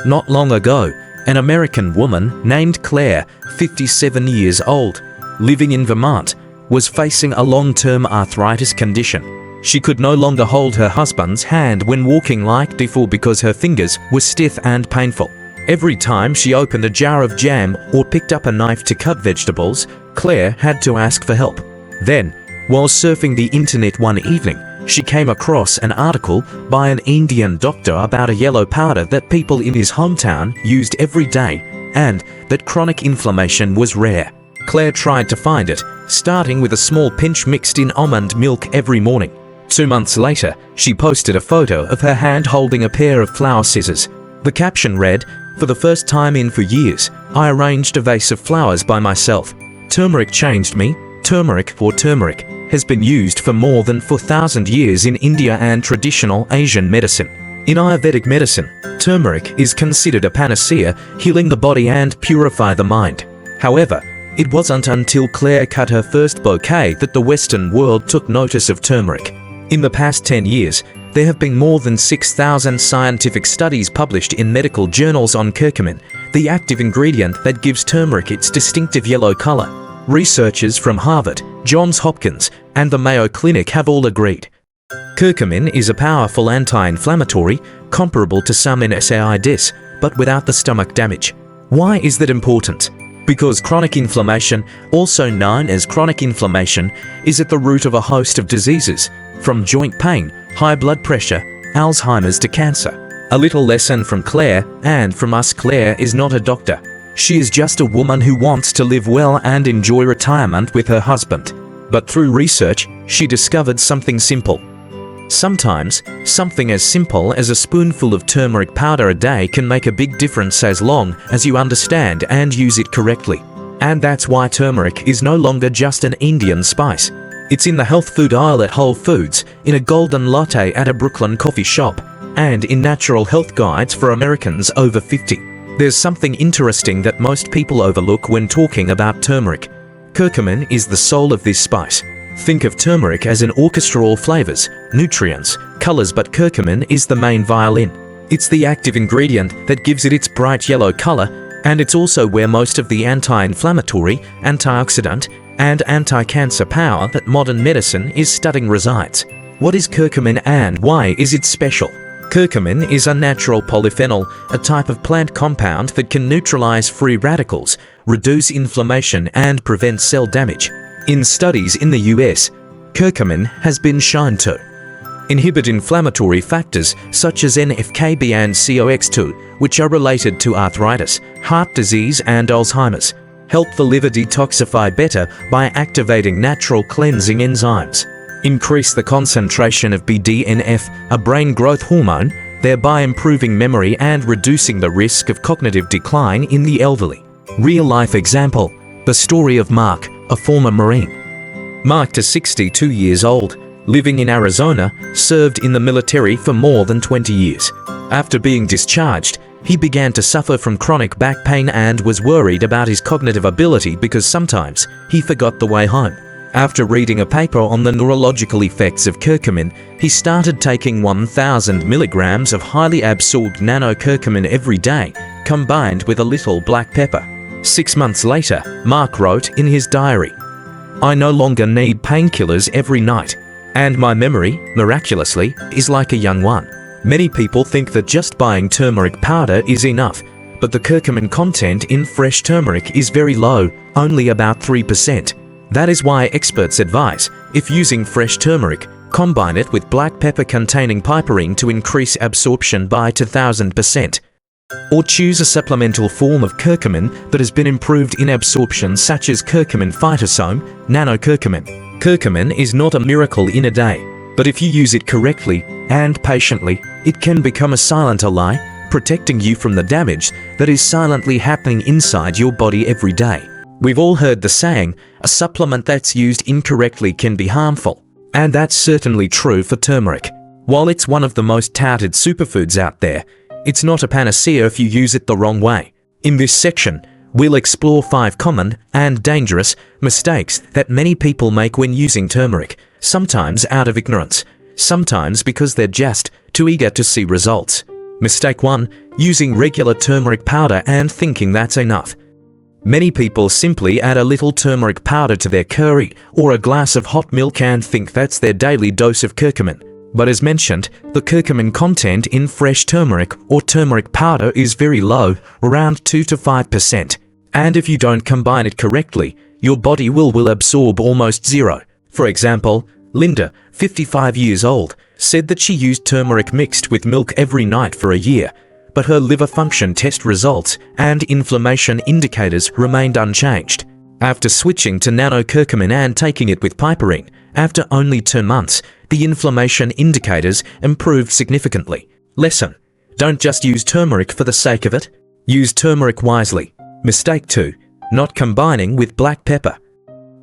Not long ago, an American woman named Claire, 57 years old, living in Vermont, was facing a long-term arthritis condition. She could no longer hold her husband's hand when walking like before because her fingers were stiff and painful. Every time she opened a jar of jam or picked up a knife to cut vegetables, Claire had to ask for help. Then, while surfing the internet one evening, she came across an article by an Indian doctor about a yellow powder that people in his hometown used every day, and that chronic inflammation was rare. Claire tried to find it, starting with a small pinch mixed in almond milk every morning. 2 months later, she posted a photo of her hand holding a pair of flower scissors. The caption read, "For the first time in 4 years, I arranged a vase of flowers by myself. Turmeric changed me." Turmeric, or turmeric, has been used for more than 4,000 years in India and traditional Asian medicine. In Ayurvedic medicine, turmeric is considered a panacea, healing the body and purify the mind. However, it wasn't until Claire cut her first bouquet that the Western world took notice of turmeric. In the past 10 years, there have been more than 6,000 scientific studies published in medical journals on curcumin, the active ingredient that gives turmeric its distinctive yellow color. Researchers from Harvard, Johns Hopkins, and the Mayo Clinic have all agreed. Curcumin is a powerful anti-inflammatory, comparable to some NSAIDs, but without the stomach damage. Why is that important? Because chronic inflammation, also known as chronic inflammation, is at the root of a host of diseases, from joint pain, high blood pressure, Alzheimer's to cancer. A little lesson from Claire, and from us. Claire is not a doctor. She is just a woman who wants to live well and enjoy retirement with her husband. But through research, she discovered something simple. Sometimes, something as simple as a spoonful of turmeric powder a day can make a big difference as long as you understand and use it correctly. And that's why turmeric is no longer just an Indian spice. It's in the health food aisle at Whole Foods, in a golden latte at a Brooklyn coffee shop, and in natural health guides for Americans over 50. There's something interesting that most people overlook when talking about turmeric. Curcumin is the soul of this spice. Think of turmeric as an orchestra, all flavors, nutrients, colors, but curcumin is the main violin. It's the active ingredient that gives it its bright yellow color, and it's also where most of the anti-inflammatory, antioxidant, and anti-cancer power that modern medicine is studying resides. What is curcumin and why is it special? Curcumin is a natural polyphenol, a type of plant compound that can neutralize free radicals, reduce inflammation, and prevent cell damage. In studies in the US, curcumin has been shown to inhibit inflammatory factors such as NF-κB and COX-2, which are related to arthritis, heart disease, and Alzheimer's, help the liver detoxify better by activating natural cleansing enzymes, increase the concentration of BDNF, a brain growth hormone, thereby improving memory and reducing the risk of cognitive decline in the elderly. Real-life example, the story of Mark, a former Marine. Mark, 62 years old, living in Arizona, served in the military for more than 20 years. After being discharged, he began to suffer from chronic back pain and was worried about his cognitive ability because sometimes he forgot the way home. After reading a paper on the neurological effects of curcumin, he started taking 1,000 milligrams of highly absorbed nano-curcumin every day, combined with a little black pepper. 6 months later, Mark wrote in his diary, "I no longer need painkillers every night, and my memory, miraculously, is like a young one." Many people think that just buying turmeric powder is enough, but the curcumin content in fresh turmeric is very low, only about 3%. That is why experts advise, if using fresh turmeric, combine it with black pepper containing piperine to increase absorption by 2,000%. Or choose a supplemental form of curcumin that has been improved in absorption, such as curcumin phytosome, nano-curcumin. Curcumin is not a miracle in a day, but if you use it correctly and patiently, it can become a silent ally, protecting you from the damage that is silently happening inside your body every day. We've all heard the saying, a supplement that's used incorrectly can be harmful. And that's certainly true for turmeric. While it's one of the most touted superfoods out there, it's not a panacea if you use it the wrong way. In this section, we'll explore 5 common and dangerous mistakes that many people make when using turmeric, sometimes out of ignorance, sometimes because they're just too eager to see results. Mistake 1. Using regular turmeric powder and thinking that's enough. Many people simply add a little turmeric powder to their curry or a glass of hot milk and think that's their daily dose of curcumin. But as mentioned, the curcumin content in fresh turmeric or turmeric powder is very low, around 2 to 5%. And if you don't combine it correctly, your body will absorb almost zero. For example, Linda, 55 years old, said that she used turmeric mixed with milk every night for a year, but her liver function test results and inflammation indicators remained unchanged. After switching to nano curcumin and taking it with piperine, after only 2 months, the inflammation indicators improved significantly. Lesson: don't just use turmeric for the sake of it. Use turmeric wisely. Mistake 2. Not combining with black pepper.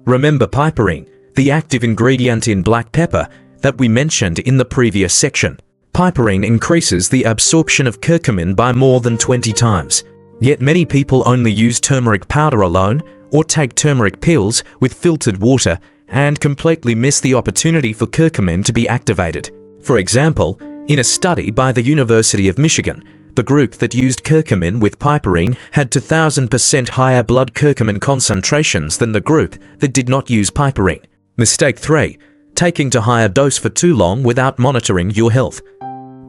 Remember piperine, the active ingredient in black pepper that we mentioned in the previous section. Piperine increases the absorption of curcumin by more than 20 times. Yet many people only use turmeric powder alone or take turmeric pills with filtered water and completely miss the opportunity for curcumin to be activated. For example, in a study by the University of Michigan, the group that used curcumin with piperine had 2,000% higher blood curcumin concentrations than the group that did not use piperine. Mistake 3. Taking to higher dose for too long without monitoring your health.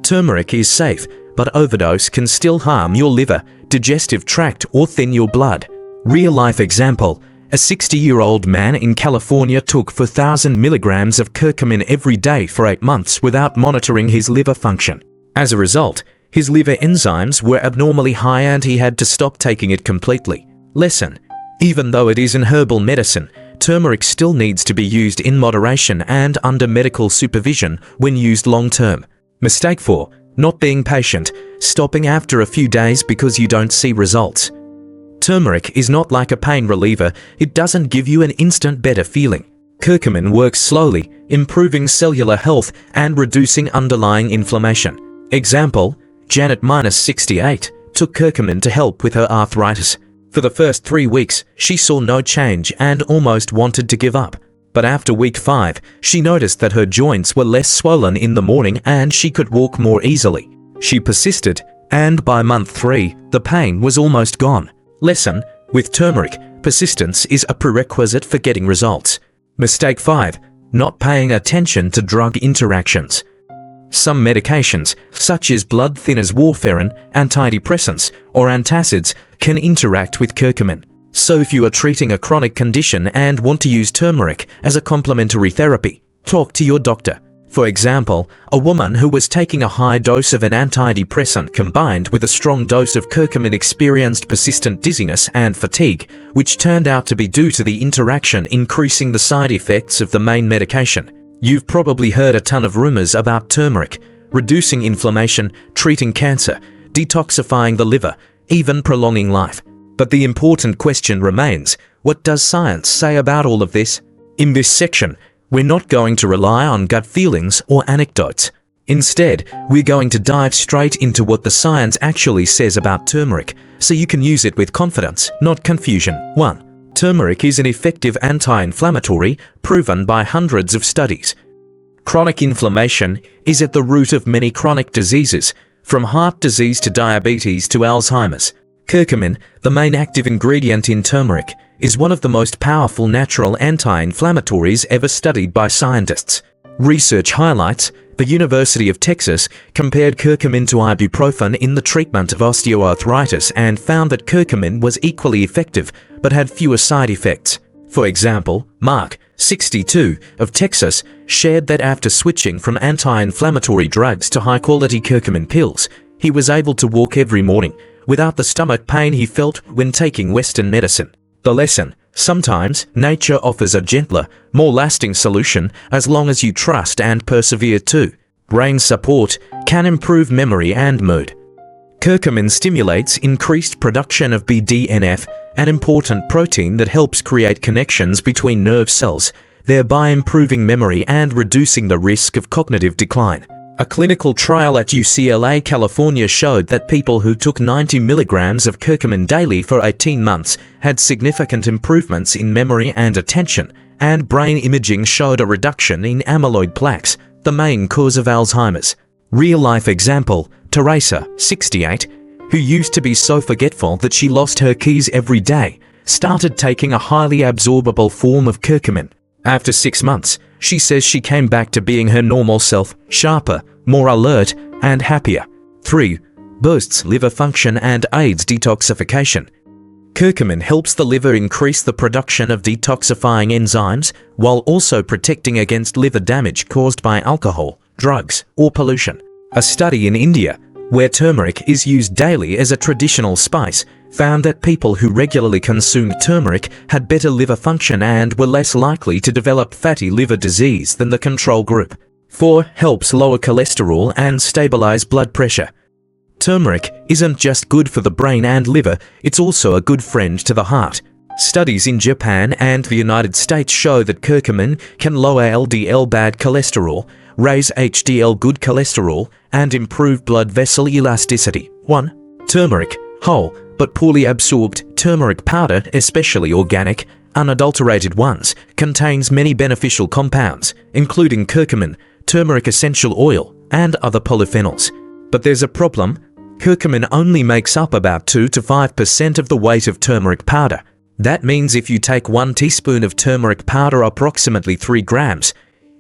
Turmeric is safe, but overdose can still harm your liver, digestive tract, or thin your blood. Real-life example: a 60-year-old man in California took 4,000 milligrams of curcumin every day for 8 months without monitoring his liver function. As a result, his liver enzymes were abnormally high and he had to stop taking it completely. Lesson: even though it is an herbal medicine, turmeric still needs to be used in moderation and under medical supervision when used long-term. Mistake 4. Not being patient, stopping after a few days because you don't see results. Turmeric is not like a pain reliever. It doesn't give you an instant better feeling. Curcumin works slowly, improving cellular health and reducing underlying inflammation. Example: Janet, -68, took curcumin to help with her arthritis. For the first 3 weeks, she saw no change and almost wanted to give up. But after week 5, she noticed that her joints were less swollen in the morning and she could walk more easily. She persisted, and by month 3, the pain was almost gone. Lesson: with turmeric, persistence is a prerequisite for getting results. Mistake 5. Not paying attention to drug interactions. Some medications, such as blood thinners, warfarin, antidepressants, or antacids, can interact with curcumin. So if you are treating a chronic condition and want to use turmeric as a complementary therapy, talk to your doctor. For example, a woman who was taking a high dose of an antidepressant combined with a strong dose of curcumin experienced persistent dizziness and fatigue, which turned out to be due to the interaction increasing the side effects of the main medication. You've probably heard a ton of rumors about turmeric, reducing inflammation, treating cancer, detoxifying the liver, even prolonging life. But the important question remains: what does science say about all of this? In this section, we're not going to rely on gut feelings or anecdotes. Instead, we're going to dive straight into what the science actually says about turmeric, so you can use it with confidence, not confusion. 1. Turmeric is an effective anti-inflammatory, proven by hundreds of studies. Chronic inflammation is at the root of many chronic diseases, from heart disease to diabetes to Alzheimer's. Curcumin, the main active ingredient in turmeric, is one of the most powerful natural anti-inflammatories ever studied by scientists. Research highlights the University of Texas compared curcumin to ibuprofen in the treatment of osteoarthritis and found that curcumin was equally effective but had fewer side effects. For example, Mark, 62, of Texas, shared that after switching from anti-inflammatory drugs to high-quality curcumin pills, he was able to walk every morning without the stomach pain he felt when taking Western medicine. The lesson: sometimes nature offers a gentler, more lasting solution as long as you trust and persevere too. Brain support can improve memory and mood. Curcumin stimulates increased production of BDNF, an important protein that helps create connections between nerve cells, thereby improving memory and reducing the risk of cognitive decline. A clinical trial at UCLA, California showed that people who took 90 milligrams of curcumin daily for 18 months had significant improvements in memory and attention, and brain imaging showed a reduction in amyloid plaques, the main cause of Alzheimer's. Real-life example: Teresa, 68, who used to be so forgetful that she lost her keys every day, started taking a highly absorbable form of curcumin. After 6 months, she says she came back to being her normal self, sharper, more alert, and happier. 3. Boosts liver function and aids detoxification. Curcumin helps the liver increase the production of detoxifying enzymes while also protecting against liver damage caused by alcohol, drugs, or pollution. A study in India, where turmeric is used daily as a traditional spice, found that people who regularly consumed turmeric had better liver function and were less likely to develop fatty liver disease than the control group. 4. Helps lower cholesterol and stabilize blood pressure. Turmeric isn't just good for the brain and liver, it's also a good friend to the heart. Studies in Japan and the United States show that curcumin can lower LDL bad cholesterol, raise HDL good cholesterol, and improve blood vessel elasticity. 1. Turmeric, whole but poorly absorbed turmeric powder, especially organic, unadulterated ones, contains many beneficial compounds, including curcumin, turmeric essential oil, and other polyphenols. But there's a problem. Curcumin only makes up about 2 to 5% of the weight of turmeric powder. That means if you take 1 teaspoon of turmeric powder, approximately 3 grams,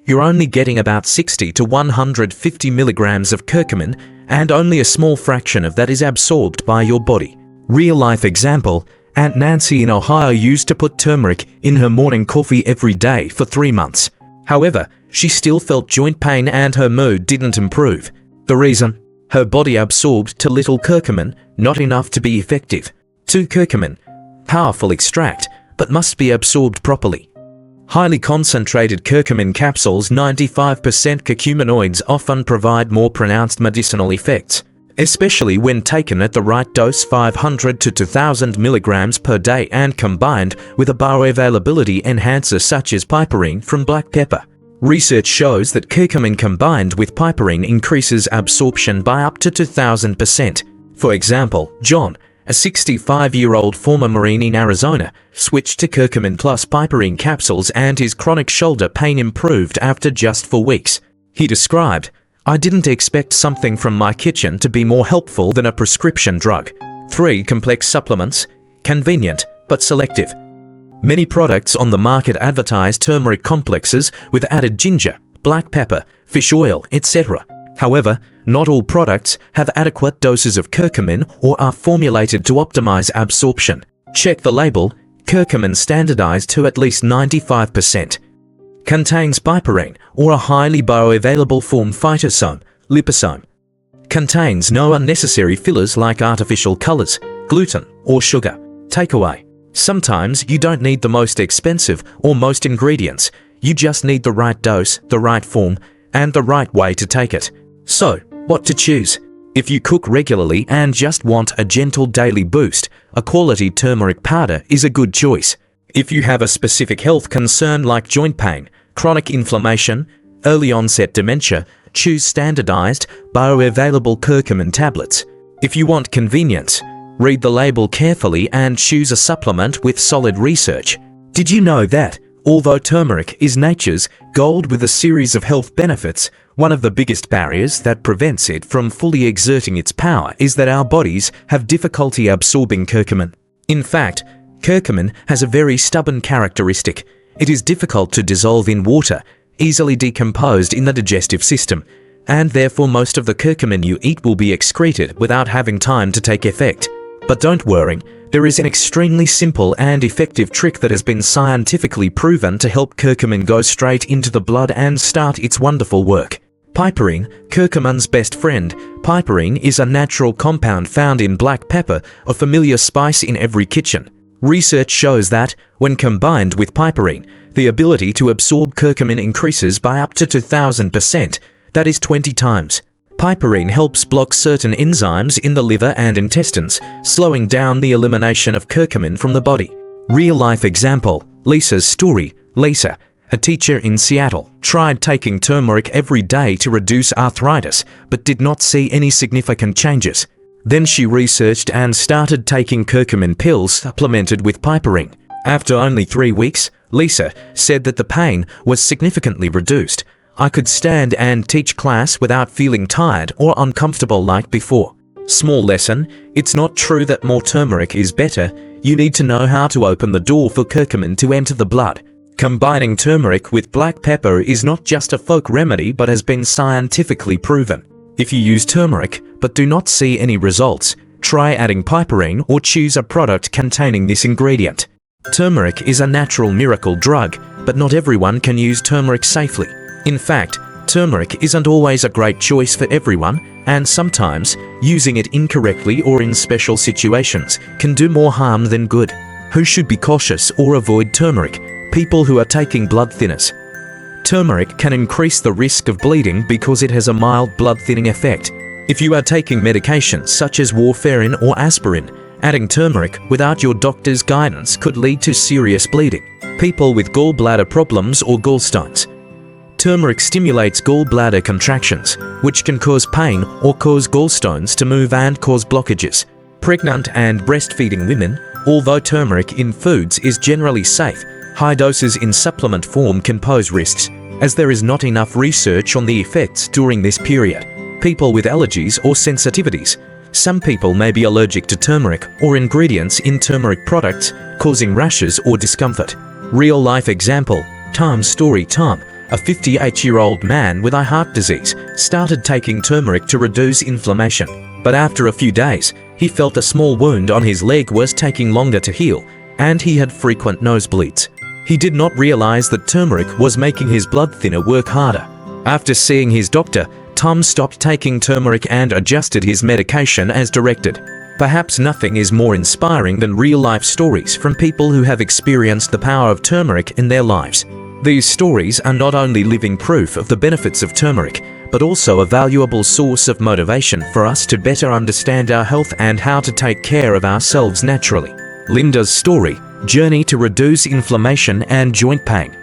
you're only getting about 60 to 150 milligrams of curcumin, and only a small fraction of that is absorbed by your body. Real-life example, Aunt Nancy in Ohio used to put turmeric in her morning coffee every day for 3 months. However, she still felt joint pain and her mood didn't improve. The reason? Her body absorbed too little curcumin, not enough to be effective. 2. Curcumin. Powerful extract, but must be absorbed properly. Highly concentrated curcumin capsules, 95% curcuminoids, often provide more pronounced medicinal effects, especially when taken at the right dose, 500 to 2000 milligrams per day, and combined with a bioavailability enhancer such as piperine from black pepper. Research shows that curcumin combined with piperine increases absorption by up to 2000%. For example, John, a 65-year-old former Marine in Arizona, switched to curcumin plus piperine capsules and his chronic shoulder pain improved after just 4 weeks. He described, "I didn't expect something from my kitchen to be more helpful than a prescription drug." 3. Complex supplements. Convenient, but selective. Many products on the market advertise turmeric complexes with added ginger, black pepper, fish oil, etc. However, not all products have adequate doses of curcumin or are formulated to optimize absorption. Check the label. Curcumin standardized to at least 95%. Contains piperine or a highly bioavailable form, phytosome, liposome. Contains no unnecessary fillers like artificial colors, gluten, or sugar. Takeaway. Sometimes you don't need the most expensive or most ingredients. You just need the right dose, the right form, and the right way to take it. So, what to choose? If you cook regularly and just want a gentle daily boost, a quality turmeric powder is a good choice. If you have a specific health concern like joint pain, chronic inflammation, early onset dementia, choose standardized, bioavailable curcumin tablets. If you want convenience, read the label carefully and choose a supplement with solid research. Did you know that, although turmeric is nature's gold with a series of health benefits, one of the biggest barriers that prevents it from fully exerting its power is that our bodies have difficulty absorbing curcumin? In fact, curcumin has a very stubborn characteristic. It is difficult to dissolve in water, easily decomposed in the digestive system, and therefore most of the curcumin you eat will be excreted without having time to take effect. But don't worry, there is an extremely simple and effective trick that has been scientifically proven to help curcumin go straight into the blood and start its wonderful work. Piperine, curcumin's best friend. Piperine is a natural compound found in black pepper, a familiar spice in every kitchen. Research shows that, when combined with piperine, the ability to absorb curcumin increases by up to 2000%, that is 20 times. Piperine helps block certain enzymes in the liver and intestines, slowing down the elimination of curcumin from the body. Real-life example, Lisa's story. Lisa, a teacher in Seattle, tried taking turmeric every day to reduce arthritis, but did not see any significant changes. Then she researched and started taking curcumin pills supplemented with piperine. After only 3 weeks, Lisa said that the pain was significantly reduced. I could stand and teach class without feeling tired or uncomfortable like before. Small lesson, it's not true that more turmeric is better. You need to know how to open the door for curcumin to enter the blood. Combining turmeric with black pepper is not just a folk remedy but has been scientifically proven. If you use turmeric but do not see any results, try adding piperine or choose a product containing this ingredient. Turmeric is a natural miracle drug, but not everyone can use turmeric safely. In fact, turmeric isn't always a great choice for everyone, and sometimes, using it incorrectly or in special situations can do more harm than good. Who should be cautious or avoid turmeric? People who are taking blood thinners. Turmeric can increase the risk of bleeding because it has a mild blood thinning effect. If you are taking medications such as warfarin or aspirin, adding turmeric without your doctor's guidance could lead to serious bleeding. People with gallbladder problems or gallstones. Turmeric stimulates gallbladder contractions, which can cause pain or cause gallstones to move and cause blockages. Pregnant and breastfeeding women, although turmeric in foods is generally safe, high doses in supplement form can pose risks, as there is not enough research on the effects during this period. People with allergies or sensitivities. Some people may be allergic to turmeric or ingredients in turmeric products, causing rashes or discomfort. Real-life example, Tom's story. Tom, a 58-year-old man with heart disease, started taking turmeric to reduce inflammation. But after a few days, he felt a small wound on his leg was taking longer to heal, and he had frequent nosebleeds. He did not realize that turmeric was making his blood thinner work harder. After seeing his doctor, Tom stopped taking turmeric and adjusted his medication as directed. Perhaps nothing is more inspiring than real-life stories from people who have experienced the power of turmeric in their lives. These stories are not only living proof of the benefits of turmeric, but also a valuable source of motivation for us to better understand our health and how to take care of ourselves naturally. Linda's story, journey to reduce inflammation and joint pain.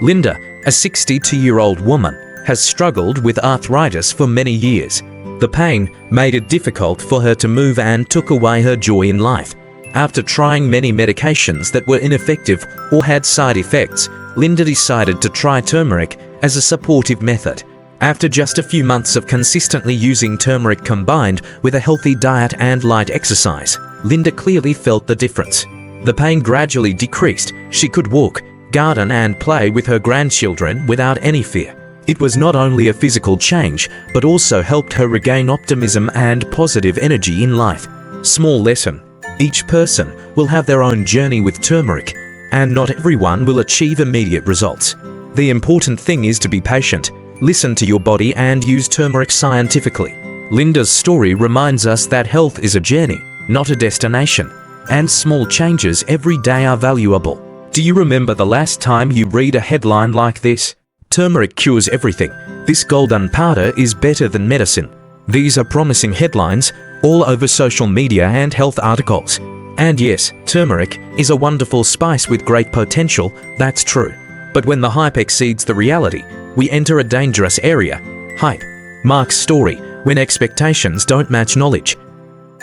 Linda, a 62-year-old woman, has struggled with arthritis for many years. The pain made it difficult for her to move and took away her joy in life. After trying many medications that were ineffective or had side effects, Linda decided to try turmeric as a supportive method. After just a few months of consistently using turmeric combined with a healthy diet and light exercise, Linda clearly felt the difference. The pain gradually decreased. She could walk, garden and play with her grandchildren without any fear. It was not only a physical change, but also helped her regain optimism and positive energy in life. Small lesson. Each person will have their own journey with turmeric, and not everyone will achieve immediate results. The important thing is to be patient, listen to your body and use turmeric scientifically. Linda's story reminds us that health is a journey, not a destination, and small changes every day are valuable. Do you remember the last time you read a headline like this? Turmeric cures everything. This golden powder is better than medicine. These are promising headlines all over social media and health articles. And yes, turmeric is a wonderful spice with great potential, that's true. But when the hype exceeds the reality, we enter a dangerous area. Hype. Mark's story, when expectations don't match knowledge.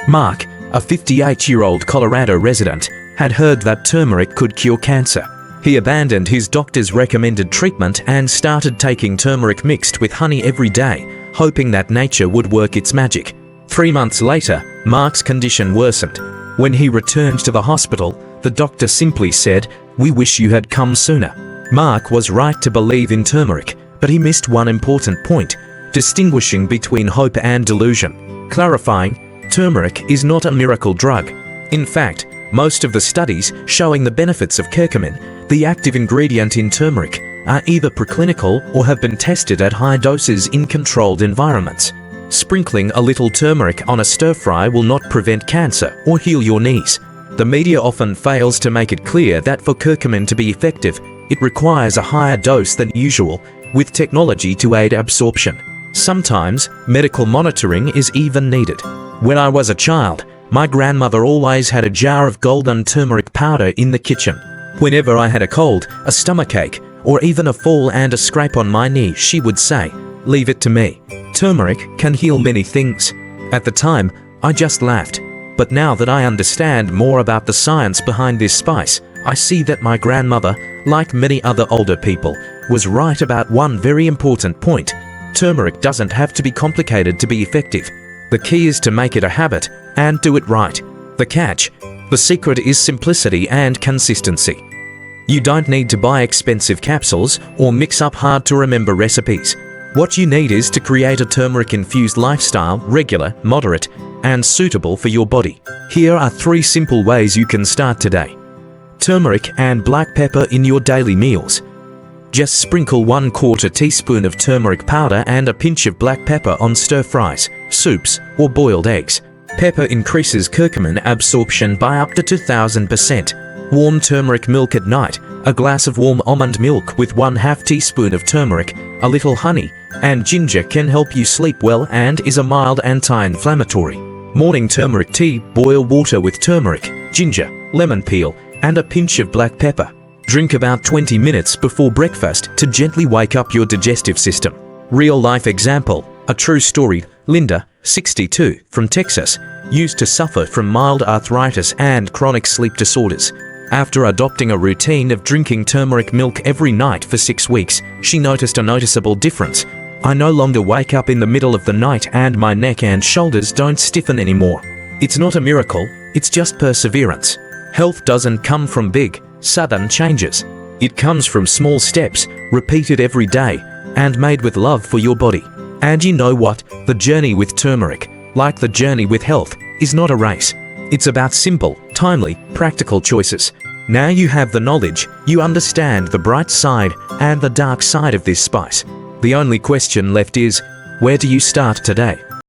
Mark, a 58-year-old Colorado resident, had heard that turmeric could cure cancer. He abandoned his doctor's recommended treatment and started taking turmeric mixed with honey every day, hoping that nature would work its magic. 3 months later, Mark's condition worsened. When he returned to the hospital, the doctor simply said, "We wish you had come sooner." Mark was right to believe in turmeric, but he missed one important point, distinguishing between hope and delusion. Clarifying, turmeric is not a miracle drug. In fact, most of the studies showing the benefits of curcumin, the active ingredient in turmeric, are either preclinical or have been tested at high doses in controlled environments. Sprinkling a little turmeric on a stir-fry will not prevent cancer or heal your knees. The media often fails to make it clear that for curcumin to be effective, it requires a higher dose than usual, with technology to aid absorption. Sometimes, medical monitoring is even needed. When I was a child, my grandmother always had a jar of golden turmeric powder in the kitchen. Whenever I had a cold, a stomachache, or even a fall and a scrape on my knee, she would say, "Leave it to me. Turmeric can heal many things." At the time, I just laughed. But now that I understand more about the science behind this spice, I see that my grandmother, like many other older people, was right about one very important point. Turmeric doesn't have to be complicated to be effective. The key is to make it a habit and do it right. The catch: the secret is simplicity and consistency. You don't need to buy expensive capsules or mix up hard-to-remember recipes. What you need is to create a turmeric-infused lifestyle, regular, moderate, and suitable for your body. Here are 3 simple ways you can start today. Turmeric and black pepper in your daily meals. Just sprinkle 1/4 teaspoon of turmeric powder and a pinch of black pepper on stir-fries, soups, or boiled eggs. Pepper increases curcumin absorption by up to 2000%. Warm turmeric milk at night. A glass of warm almond milk with 1/2 teaspoon of turmeric, a little honey, and ginger can help you sleep well and is a mild anti-inflammatory. Morning turmeric tea. Boil water with turmeric, ginger, lemon peel, and a pinch of black pepper. Drink about 20 minutes before breakfast to gently wake up your digestive system. Real-life example. A true story. Linda, 62, from Texas, used to suffer from mild arthritis and chronic sleep disorders. After adopting a routine of drinking turmeric milk every night for 6 weeks, she noticed a noticeable difference. "I no longer wake up in the middle of the night and my neck and shoulders don't stiffen anymore." It's not a miracle, it's just perseverance. Health doesn't come from big, sudden changes. It comes from small steps, repeated every day, and made with love for your body. And you know what? The journey with turmeric, like the journey with health, is not a race. It's about simple, timely, practical choices. Now you have the knowledge, you understand the bright side and the dark side of this spice. The only question left is, where do you start today?